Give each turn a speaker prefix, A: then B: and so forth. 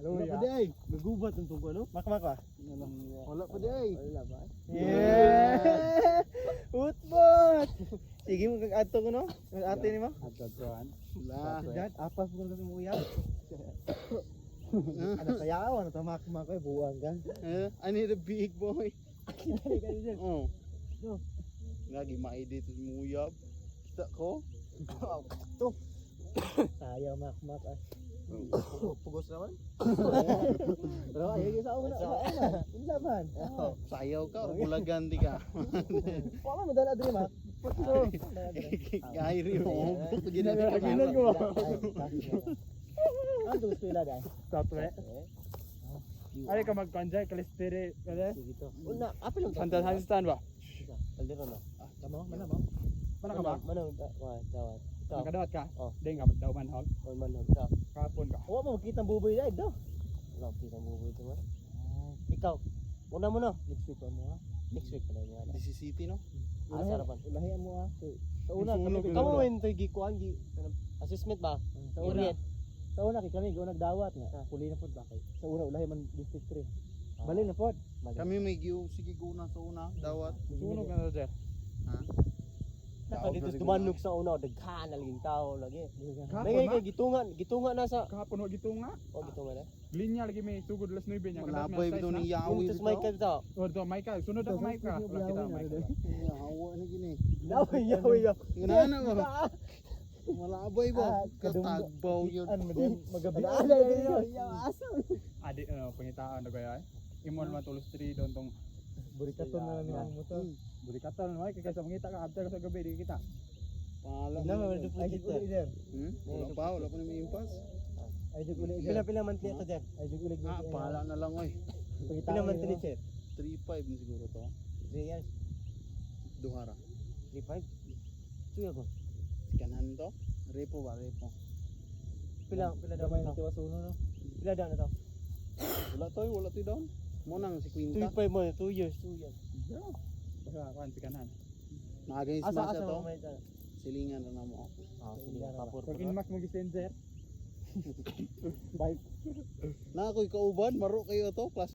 A: Wala pa di ay. Nagubat ang tungko no?
B: Makmak ba?
A: Wala pa di ay.
B: Wala ba?
C: Yeah! Utbot! Sige mo kag adto ko no? Ate ni mo?
B: Agad-agad.
A: Wala.
C: Dad, apas mo lang mo uyab. Ano sayaw, ano tamak-mak ko buwang ka.
A: I need a big boy. Oh.
C: No.
A: Lagi ma-edit mo uyab. Kita ko.
C: To. Sayaw mak-mak ah.
B: Pugos naman.
C: Pero ay sa una. Unsa man?
A: Sayaw ka o bulagan di ka.
C: Wa man dala diri mak.
A: Gairi mo.
C: Ginan ko. Ano gusto ila dai?
D: Tatwe. Ay ka magkanjay kalistiri kale.
C: Sige to. Una, apil lang.
D: Santal hanstan ba?
C: Kaldero na. Tama, mana mo?
D: Mana ka ba?
C: Mana wa dawat.
D: Nakadawat ka?
C: Oh.
D: Di nga magdaw manhog.
C: Or manhog ka.
D: Kapon ka.
C: Wa mo makita ang buboy dai do. Wala makita ang buboy to. Ikaw. Una mo no. Next week mo ha. Next week pala niya.
A: This is city no?
C: Sarapan. Ulahian mo ha. Sa una
A: Sunog
C: kami
A: na
C: kamo
A: wala.
C: when toy gikuan gi assessment ba? Sa una. Sa una kay kami go nagdawat nga. Puli na pod ba kay. Sa una ulahi man district 3. Bali na pod.
A: Kami may giw sige guna sa una dawat.
D: Sunog na dyan.
A: Ha?
C: Naka dito dumanog sa una daghan na laging tao lagi.
D: Kahapon
C: Ngay
D: na?
C: kay gitunga na sa
D: Kahapon wag ito nga.
C: gitunga na.
D: Linya lagi may sugod las 9 niya.
A: Malabay bitaw ni yawi
C: Yung tus mic ka
A: bitaw.
C: bitaw.
D: Or to mic ka. Sunod ako mic ka. Wala kita mic.
A: Yawa na gini.
C: Yawi.
A: Ganana ba? Malabay ba? Katagbaw yun.
C: Magabi.
D: Adi pangitaan na kaya. Imol man tulos 3 don tong
C: Burikaton na lang ni ang motor.
D: burikatan no kay sa mangita ka after sa gabi di kita.
A: Paalam.
C: Ilan man duplicate sir.
A: Wala pa na may impas.
C: Ay jud ulit. Pila monthly ato diyan? Ay jud ulit.
A: Pahala na lang oy.
C: Pila monthly sir?
A: 3.5 na siguro to.
C: 3 years.
A: Duhara.
C: 3.5. Suya ko.
A: Kanan to. Repo ba? Repo.
C: Pila daw may tiwas uno no. Pila daw na to?
A: Wala to down. Mo nang si Quinta.
C: 3.5 mo 2 years.
D: Basta kan si kanan.
A: Nagay
C: Asa
A: smash to.
C: mo ito?
A: Silingan na mo.
C: Ah, sige papur.
D: Pag inmax mo gisensor.
A: Na ako'y kauban, maro kayo to. Plus